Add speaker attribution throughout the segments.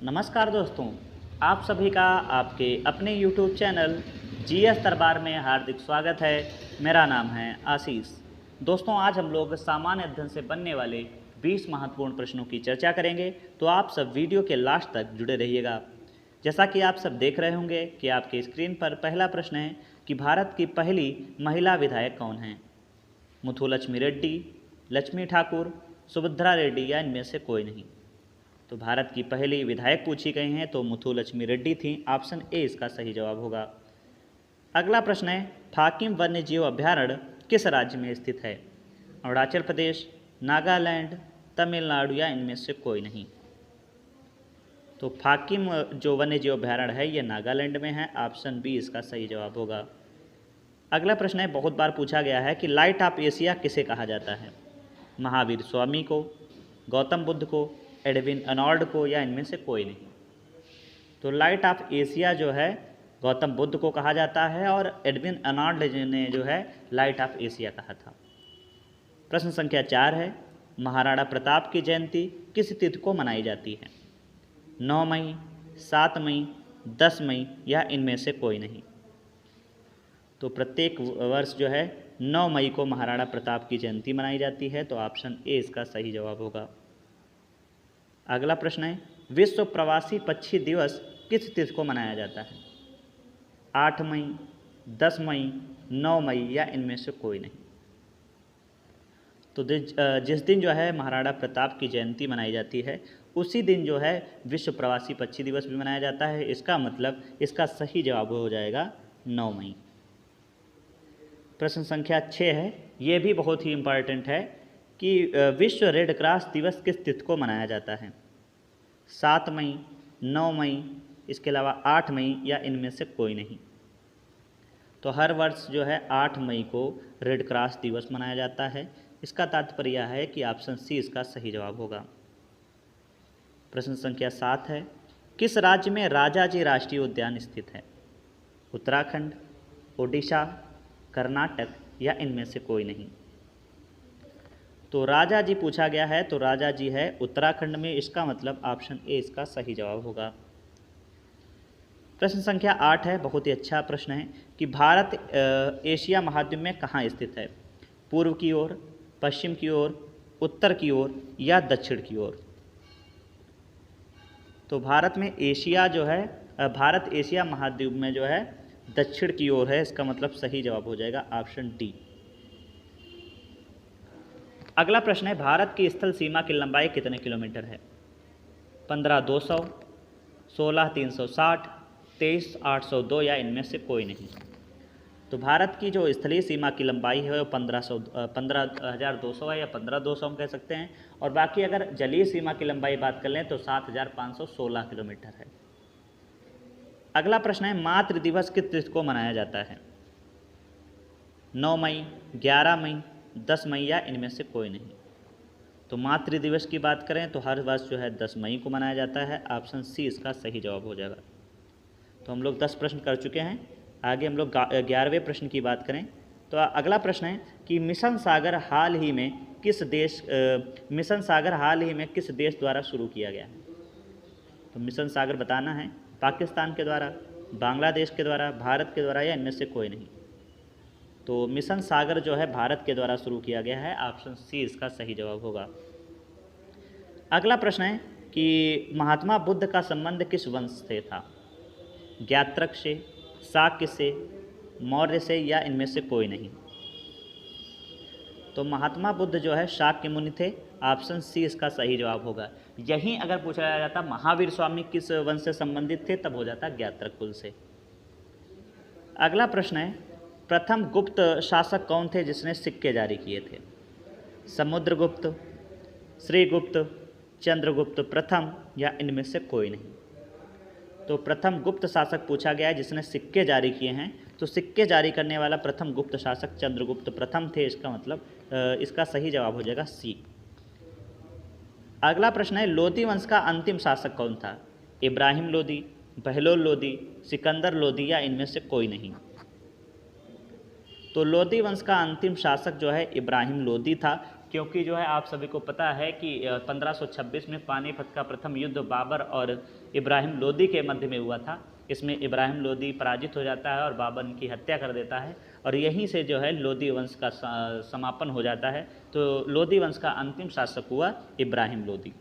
Speaker 1: नमस्कार दोस्तों, आप सभी का आपके अपने YouTube चैनल जीएस दरबार में हार्दिक स्वागत है। मेरा नाम है आशीष। दोस्तों, आज हम लोग सामान्य अध्ययन से बनने वाले 20 महत्वपूर्ण प्रश्नों की चर्चा करेंगे, तो आप सब वीडियो के लास्ट तक जुड़े रहिएगा। जैसा कि आप सब देख रहे होंगे कि आपके स्क्रीन पर पहला प्रश्न है कि भारत की पहली महिला विधायक कौन है? मुथुलक्ष्मी रेड्डी, लक्ष्मी ठाकुर, सुभद्रा रेड्डी या इनमें से कोई नहीं। तो भारत की पहली विधायक पूछी गई हैं तो मुथुलक्ष्मी रेड्डी थी। ऑप्शन ए इसका सही जवाब होगा। अगला प्रश्न है, फाकिम वन्यजीव अभ्यारण्य किस राज्य में स्थित है? अरुणाचल प्रदेश, नागालैंड, तमिलनाडु या इनमें से कोई नहीं। तो फाकिम जो वन्यजीव अभ्यारण्य है ये नागालैंड में है। ऑप्शन बी इसका सही जवाब होगा। अगला प्रश्न है, बहुत बार पूछा गया है कि लाइट ऑफ एशिया किसे कहा जाता है? महावीर स्वामी को, गौतम बुद्ध को, एडविन अर्नोल्ड को या इनमें से कोई नहीं। तो लाइट ऑफ एशिया जो है गौतम बुद्ध को कहा जाता है और एडविन अर्नोल्ड ने जो है लाइट ऑफ एशिया कहा था। प्रश्न संख्या 4 है, महाराणा प्रताप की जयंती किस तिथि को मनाई जाती है? 9 मई, 7 मई, 10 मई या इनमें से कोई नहीं। तो प्रत्येक वर्ष जो है 9 मई को महाराणा प्रताप की जयंती मनाई जाती है। तो ऑप्शन ए इसका सही जवाब होगा। अगला प्रश्न है, विश्व प्रवासी पक्षी दिवस किस तिथि को मनाया जाता है? 8 मई, 10 मई, 9 मई या इनमें से कोई नहीं। तो जिस दिन जो है महाराणा प्रताप की जयंती मनाई जाती है उसी दिन जो है विश्व प्रवासी पक्षी दिवस भी मनाया जाता है। इसका मतलब इसका सही जवाब हो जाएगा 9 मई। प्रश्न संख्या 6 है, ये भी बहुत ही इम्पॉर्टेंट है कि विश्व रेड क्रॉस दिवस किस तिथि को मनाया जाता है? 7 मई, 9 मई, इसके अलावा 8 मई या इनमें से कोई नहीं। तो हर वर्ष जो है 8 मई को रेड क्रॉस दिवस मनाया जाता है। इसका तात्पर्य यह है कि ऑप्शन सी इसका सही जवाब होगा। प्रश्न संख्या 7 है, किस राज्य में राजाजी राष्ट्रीय उद्यान स्थित है? उत्तराखंड, ओडिशा, कर्नाटक या इनमें से कोई नहीं। तो राजा जी पूछा गया है तो राजा जी है उत्तराखंड में। इसका मतलब ऑप्शन ए इसका सही जवाब होगा। प्रश्न संख्या 8 है, बहुत ही अच्छा प्रश्न है कि भारत एशिया महाद्वीप में कहाँ स्थित है? पूर्व की ओर, पश्चिम की ओर, उत्तर की ओर या दक्षिण की ओर? तो भारत में एशिया जो है भारत एशिया महाद्वीप में जो है दक्षिण की ओर है। इसका मतलब सही जवाब हो जाएगा ऑप्शन डी। अगला प्रश्न है, भारत की स्थल सीमा की लंबाई कितने किलोमीटर है? 15,200, 16,360, 23,802 या इनमें से कोई नहीं। तो भारत की जो स्थलीय सीमा की लंबाई है वो 15,200 है या 15,200 हम कह सकते हैं। और बाकी अगर जलीय सीमा की लंबाई बात कर लें तो 7,516 किलोमीटर है। अगला प्रश्न है, मातृ दिवस किस तिथि को मनाया जाता है? 9 मई, 11 मई, 10 मई या इनमें से कोई नहीं। तो मातृ दिवस की बात करें तो हर वर्ष जो है 10 मई को मनाया जाता है। ऑप्शन सी इसका सही जवाब हो जाएगा। तो हम लोग 10 प्रश्न कर चुके हैं। आगे हम लोग 11वें प्रश्न की बात करें तो अगला प्रश्न है कि मिशन सागर हाल ही में किस देश द्वारा शुरू किया गया है? तो मिशन सागर बताना है, पाकिस्तान के द्वारा, बांग्लादेश के द्वारा, भारत के द्वारा या इनमें से कोई नहीं। तो मिशन सागर जो है भारत के द्वारा शुरू किया गया है। ऑप्शन सी इसका सही जवाब होगा। अगला प्रश्न है कि महात्मा बुद्ध का संबंध किस वंश से था? ज्ञात्रक से, शाक्य से, मौर्य से या इनमें से कोई नहीं। तो महात्मा बुद्ध जो है शाक्य मुनि थे। ऑप्शन सी इसका सही जवाब होगा। यहीं अगर पूछा जाता महावीर स्वामी किस वंश से संबंधित थे तब हो जाता ज्ञात्रक कुल से। अगला प्रश्न है, प्रथम गुप्त शासक कौन थे जिसने सिक्के जारी किए थे? समुद्रगुप्त, श्रीगुप्त, चंद्रगुप्त प्रथम या इनमें से कोई नहीं। तो प्रथम गुप्त शासक पूछा गया है जिसने सिक्के जारी किए हैं। तो सिक्के जारी करने वाला प्रथम गुप्त शासक चंद्रगुप्त प्रथम थे। इसका मतलब इसका सही जवाब हो जाएगा सी। अगला प्रश्न है, लोदी वंश का अंतिम शासक कौन था? इब्राहिम लोदी, बहलोल लोदी, सिकंदर लोदी या इनमें से कोई नहीं। तो लोदी वंश का अंतिम शासक जो है इब्राहिम लोदी था। क्योंकि जो है आप सभी को पता है कि 1526 में पानीपत का प्रथम युद्ध बाबर और इब्राहिम लोदी के मध्य में हुआ था। इसमें इब्राहिम लोदी पराजित हो जाता है और बाबर की हत्या कर देता है और यहीं से जो है लोदी वंश का समापन हो जाता है। तो लोदी वंश का अंतिम शासक हुआ इब्राहिम लोदी।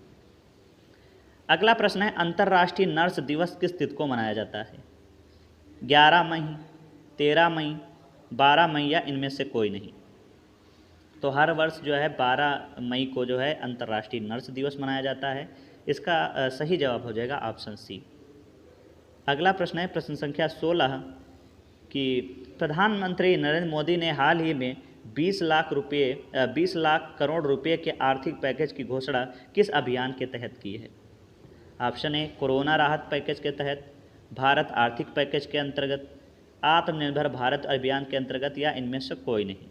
Speaker 1: अगला प्रश्न है, अंतर्राष्ट्रीय नर्स दिवस किस तिथि को मनाया जाता है? 11 मई, 13 मई, 12 मई या इनमें से कोई नहीं। तो हर वर्ष जो है 12 मई को जो है अंतर्राष्ट्रीय नर्स दिवस मनाया जाता है। इसका सही जवाब हो जाएगा ऑप्शन सी। अगला प्रश्न है प्रश्न संख्या 16 कि प्रधानमंत्री नरेंद्र मोदी ने हाल ही में 20 लाख करोड़ रुपए के आर्थिक पैकेज की घोषणा किस अभियान के तहत की है? ऑप्शन ए कोरोना राहत पैकेज के तहत, भारत आर्थिक पैकेज के अंतर्गत, आत्मनिर्भर भारत अभियान के अंतर्गत या इनमें से कोई नहीं।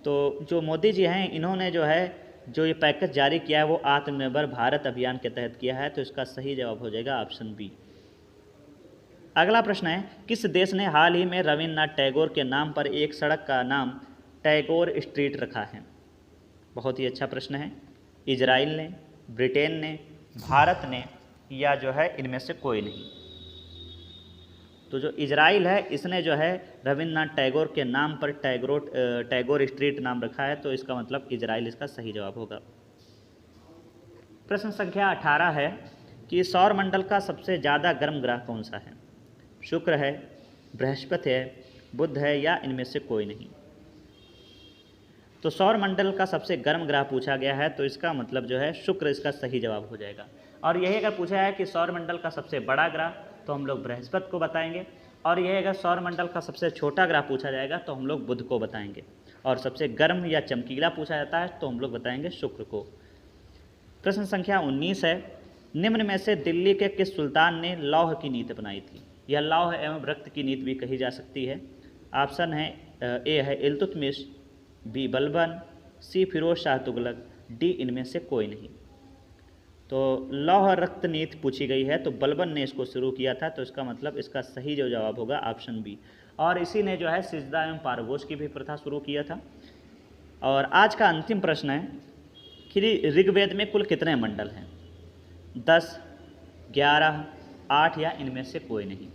Speaker 1: तो जो मोदी जी हैं इन्होंने जो है जो ये पैकेज जारी किया है वो आत्मनिर्भर भारत अभियान के तहत किया है। तो इसका सही जवाब हो जाएगा ऑप्शन बी। अगला प्रश्न है, किस देश ने हाल ही में रविन्द्रनाथ टैगोर के नाम पर एक सड़क का नाम टैगोर स्ट्रीट रखा है? बहुत ही अच्छा प्रश्न है। इजराइल ने, ब्रिटेन ने, भारत ने या जो है इनमें से कोई नहीं। तो जो इजराइल है इसने जो है रविन्द्रनाथ टैगोर के नाम पर टैगोर स्ट्रीट नाम रखा है। तो इसका मतलब इजराइल इसका सही जवाब होगा। प्रश्न संख्या 18 है कि सौरमंडल का सबसे ज़्यादा गर्म ग्रह कौन सा है? शुक्र है, बृहस्पति है, बुध है या इनमें से कोई नहीं। तो सौरमंडल का सबसे गर्म ग्रह पूछा गया है तो इसका मतलब जो है शुक्र इसका सही जवाब हो जाएगा। और यही अगर पूछा है कि सौरमंडल का सबसे बड़ा ग्रह तो हम लोग बृहस्पति को बताएंगे, और यह अगर सौरमंडल का सबसे छोटा ग्रह पूछा जाएगा तो हम लोग बुध को बताएंगे, और सबसे गर्म या चमकीला पूछा जाता है तो हम लोग बताएंगे शुक्र को। प्रश्न संख्या 19 है, निम्न में से दिल्ली के किस सुल्तान ने लौह की नीति बनाई थी? यह लौह एवं रक्त की नीति भी कही जा सकती है। ऑप्शन है ए है इल्तुतमिश, बी बलबन, सी फिरोज शाह तुगलक, डी इनमें से कोई नहीं। तो लौह रक्त नीति पूछी गई है तो बलबन ने इसको शुरू किया था। तो इसका मतलब इसका सही जो जवाब होगा ऑप्शन बी। और इसी ने जो है सिजदा एवं पारगोश की भी प्रथा शुरू किया था। और आज का अंतिम प्रश्न है कि ऋग्वेद में कुल कितने मंडल हैं? 10, 11, 8 या इनमें से कोई नहीं।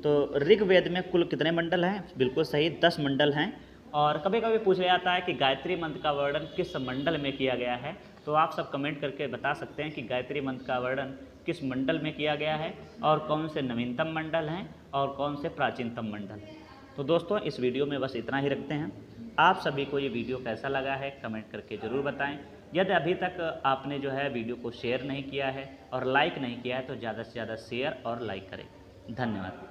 Speaker 1: तो ऋग्वेद में कुल कितने मंडल हैं? बिल्कुल सही, 10 मंडल हैं। और कभी कभी पूछा जाता है कि गायत्री मंत्र का वर्णन किस मंडल में किया गया है। तो आप सब कमेंट करके बता सकते हैं कि गायत्री मंत्र का वर्णन किस मंडल में किया गया है और कौन से नवीनतम मंडल हैं और कौन से प्राचीनतम मंडल हैं। तो दोस्तों इस वीडियो में बस इतना ही रखते हैं। आप सभी को ये वीडियो कैसा लगा है कमेंट करके ज़रूर बताएं। यदि अभी तक आपने जो है वीडियो को शेयर नहीं किया है और लाइक नहीं किया है तो ज़्यादा से ज़्यादा शेयर और लाइक करें। धन्यवाद।